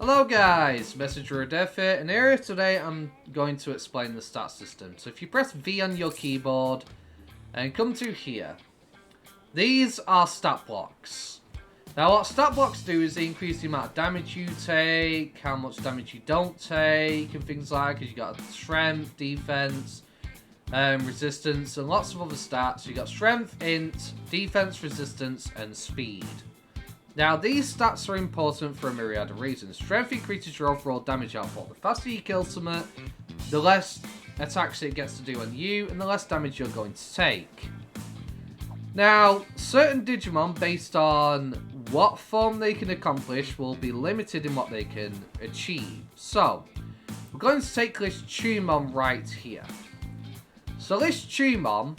Hello guys, Messenger of Death here, and here today I'm going to explain the stat system. So if you press V on your keyboard and come to here, these are stat blocks. Now what stat blocks do is they increase the amount of damage you take, how much damage you don't take, and things like, because you got strength, defense, resistance, and lots of other stats. You got strength, int, defense, resistance, and speed. Now, these stats are important for a myriad of reasons. Strength increases your overall damage output. The faster you kill something, the less attacks it gets to do on you, and the less damage you're going to take. Now, certain Digimon, based on what form they can accomplish, will be limited in what they can achieve. So, we're going to take this Tumon right here. So this Tumon,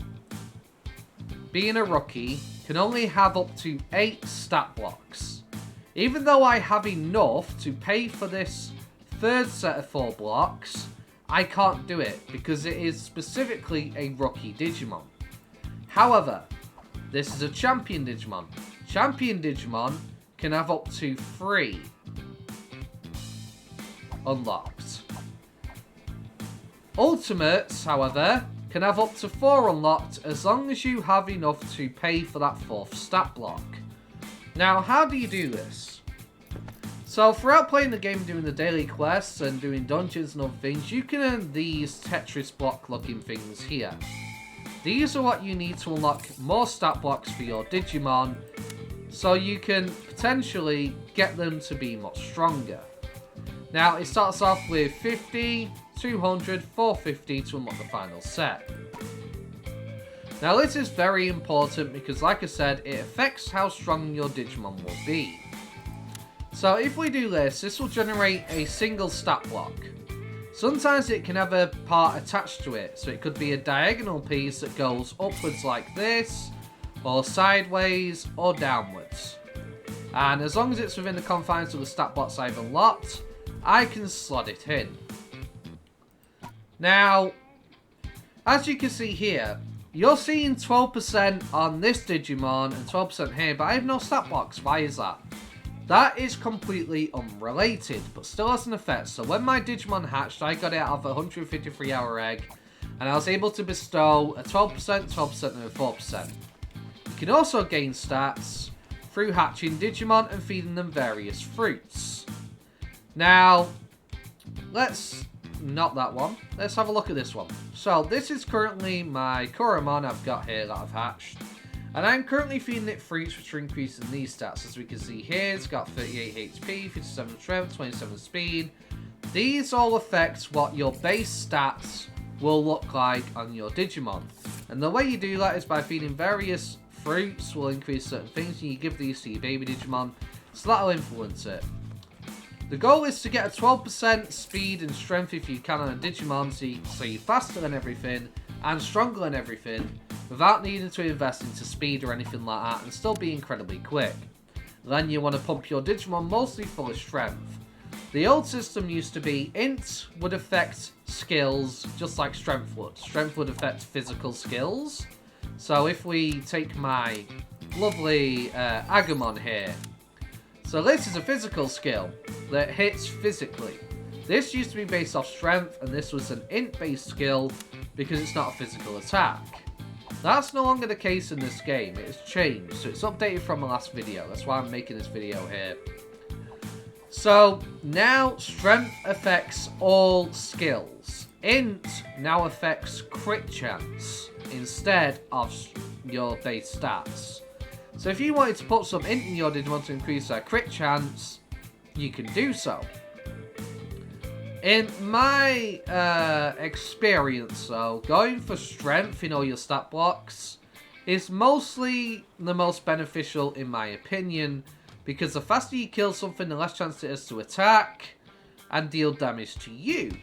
being a rookie, can only have up to 8 stat blocks. Even though I have enough to pay for this third set of 4 blocks, I can't do it because it is specifically a rookie Digimon. However, this is a champion Digimon. Champion Digimon can have up to 3 unlocked. Ultimates, however, can have up to 4 unlocked as long as you have enough to pay for that 4th stat block. Now, how do you do this? So, throughout playing the game, doing the daily quests and doing dungeons and other things, you can earn these Tetris block looking things here. These are what you need to unlock more stat blocks for your Digimon, so you can potentially get them to be much stronger. Now, it starts off with 50, 200, 450 to unlock the final set. Now this is very important because, like I said, it affects how strong your Digimon will be. So if we do this, this will generate a single stat block. Sometimes it can have a part attached to it, so it could be a diagonal piece that goes upwards like this, or sideways, or downwards. And as long as it's within the confines of the stat blocks I've unlocked, I can slot it in. Now, as you can see here, you're seeing 12% on this Digimon and 12% here, but I have no stat blocks. Why is that? That is completely unrelated, but still has an effect. So when my Digimon hatched, I got it out of a 153 hour egg, and I was able to bestow a 12%, 12%, and a 4%. You can also gain stats through hatching Digimon and feeding them various fruits. Now, not that one. Let's have a look at this one. So, this is currently my Koromon I've got here that I've hatched. And I'm currently feeding it fruits which are increasing these stats. As we can see here, it's got 38 HP, 57 strength, 27 speed. These all affect what your base stats will look like on your Digimon. And the way you do that is by feeding various fruits will increase certain things. And you give these to your baby Digimon, so that'll influence it. The goal is to get a 12% speed and strength if you can on a Digimon, so you're faster than everything and stronger than everything without needing to invest into speed or anything like that and still be incredibly quick. Then you want to pump your Digimon mostly full of strength. The old system used to be int would affect skills just like strength would. Strength would affect physical skills. So if we take my lovely Agumon here, so this is a physical skill that hits physically. This used to be based off strength, and this was an int-based skill because it's not a physical attack. That's no longer the case in this game. It has changed, so it's updated from the last video. That's why I'm making this video here. So now strength affects all skills. Int now affects crit chance instead of your base stats. So if you wanted to put some int in your Digimon to increase their crit chance, you can do so. In my experience though, going for strength in all your stat blocks is mostly the most beneficial in my opinion, because the faster you kill something, the less chance it is to attack and deal damage to you.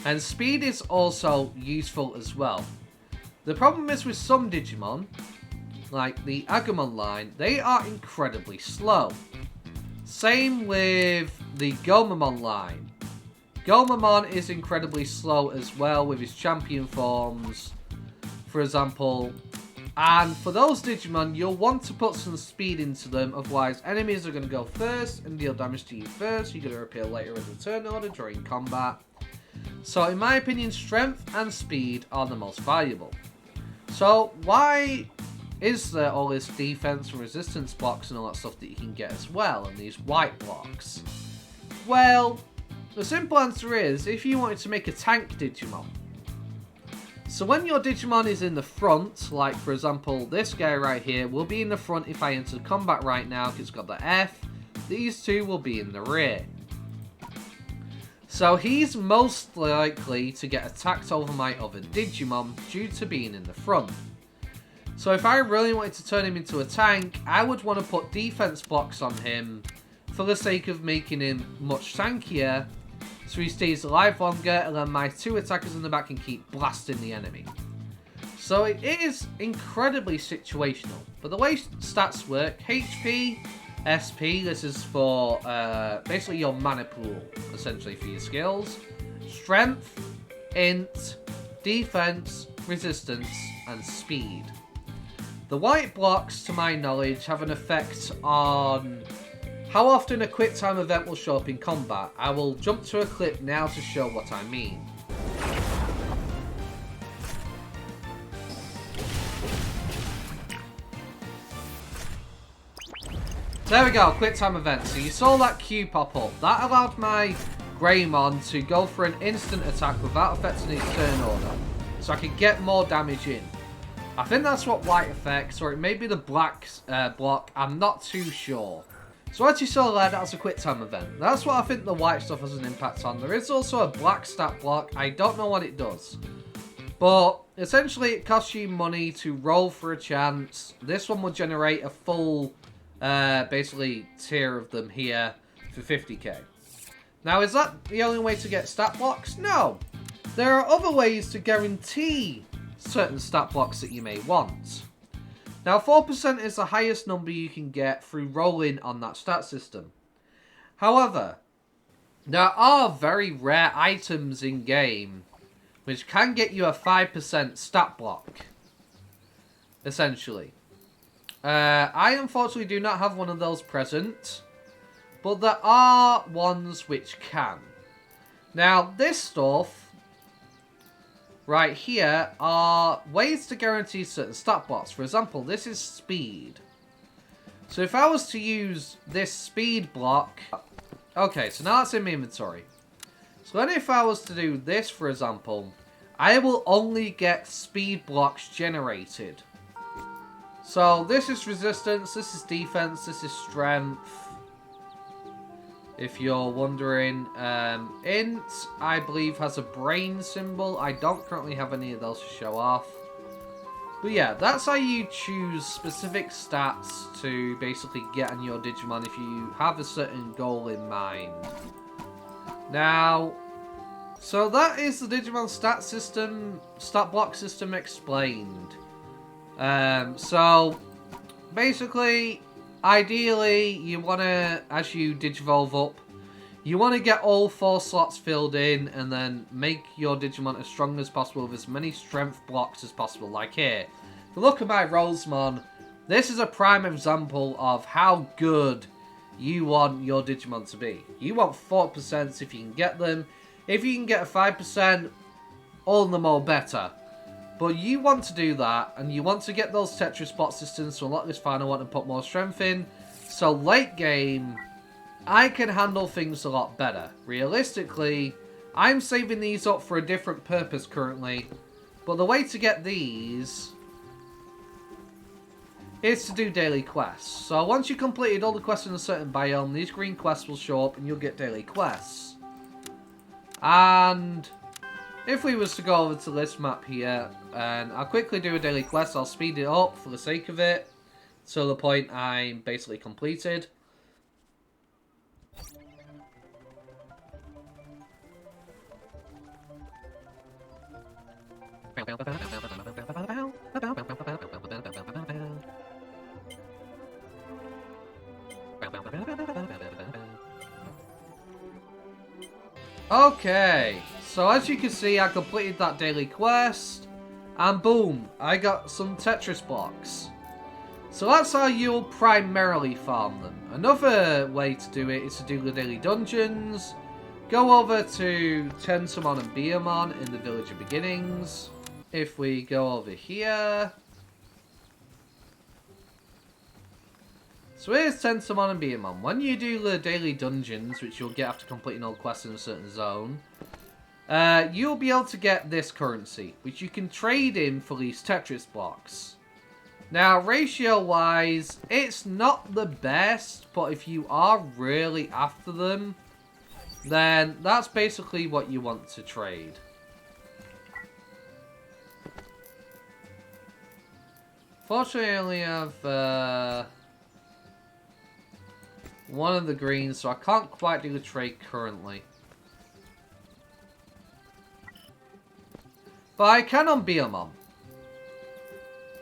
And speed is also useful as well. The problem is with some Digimon, like the Agumon line, they are incredibly slow. Same with the Gomamon line. Gomamon is incredibly slow as well with his champion forms. For example, And for those Digimon, you'll want to put some speed into them, otherwise enemies are going to go first and deal damage to you first. You're going to appear later in the turn order during combat. So in my opinion, strength and speed are the most valuable. So why is there all this defense and resistance blocks and all that stuff that you can get as well, and these white blocks? Well, the simple answer is, if you wanted to make a tank Digimon, so when your Digimon is in the front, like for example this guy right here will be in the front if I enter combat right now because it's got the F, these two will be in the rear. So he's most likely to get attacked over my other Digimon due to being in the front. So if I really wanted to turn him into a tank, I would want to put defense blocks on him for the sake of making him much tankier, so he stays alive longer, and then my two attackers in the back can keep blasting the enemy. So it is incredibly situational. But the way stats work, HP, SP, this is for basically your mana pool, essentially, for your skills. Strength, int, defense, resistance, and speed. The white blocks, to my knowledge, have an effect on how often a quick time event will show up in combat. I will jump to a clip now to show what I mean. There we go, quick time event. So you saw that Q pop up. That allowed my Greymon to go for an instant attack without affecting his turn order, so I could get more damage in. I think that's what white affects, or it may be the black block. I'm not too sure. So as you saw there, that's a quick time event. That's what I think the white stuff has an impact on. There is also a black stat block. I don't know what it does. But essentially it costs you money to roll for a chance. This one will generate a full, basically, tier of them here for 50k. Now, is that the only way to get stat blocks? No. There are other ways to guarantee certain stat blocks that you may want. Now, 4% is the highest number you can get through rolling on that stat system. However, there are very rare items in game which can get you a 5% stat block, essentially. I unfortunately do not have one of those present, but there are ones which can. Now, this stuff right here are ways to guarantee certain stat blocks. For example, this is speed. So if I was to use this speed block... Okay, so now that's in my inventory. So then if I was to do this, for example, I will only get speed blocks generated. So this is resistance, this is defense, this is strength. If you're wondering, int, I believe, has a brain symbol. I don't currently have any of those to show off. But yeah, that's how you choose specific stats to basically get on your Digimon if you have a certain goal in mind. Now, so that is the Digimon stat system, stat block system explained. So, basically, ideally, you want to, as you Digivolve up, you want to get all 4 slots filled in and then make your Digimon as strong as possible with as many strength blocks as possible. Like here, if you look at my Rosemon, this is a prime example of how good you want your Digimon to be. You want 4% if you can get them. If you can get a 5%, all the more better. But you want to do that, and you want to get those Tetris spot systems to unlock this final one and put more strength in. So late game, I can handle things a lot better. Realistically, I'm saving these up for a different purpose currently. But the way to get these is to do daily quests. So once you've completed all the quests in a certain biome, these green quests will show up and you'll get daily quests. And if we was to go over to this map here, and I'll quickly do a daily quest, I'll speed it up for the sake of it, to the point I'm basically completed. Okay, so as you can see, I completed that daily quest, And boom, I got some Tetris blocks. So that's how you'll primarily farm them. Another way to do it is to do the daily dungeons. Go over to Tentomon and Beamon in the Village of Beginnings. If we go over here. So here's Tentomon and Beamon. When you do the daily dungeons, which you'll get after completing all quests in a certain zone, you'll be able to get this currency, which you can trade in for these Tetris blocks. Now, ratio-wise, it's not the best, but if you are really after them, then that's basically what you want to trade. Fortunately, I only have one of the greens, so I can't quite do the trade currently. But I can on Beamon.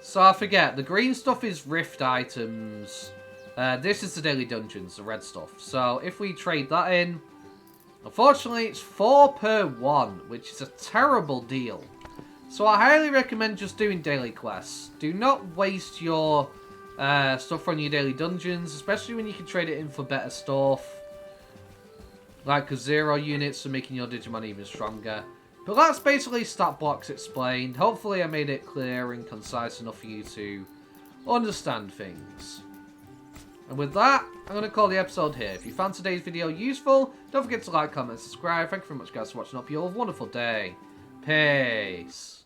So I forget, the green stuff is rift items. This is the daily dungeons, the red stuff. So if we trade that in, unfortunately it's 4 per 1, which is a terrible deal. So I highly recommend just doing daily quests. Do not waste your stuff on your daily dungeons, especially when you can trade it in for better stuff. Like a 0 units for making your Digimon even stronger. But that's basically stat blocks explained. Hopefully I made it clear and concise enough for you to understand things. And with that, I'm going to call the episode here. If you found today's video useful, don't forget to like, comment, and subscribe. Thank you very much guys for watching. Hope you all have a wonderful day. Peace.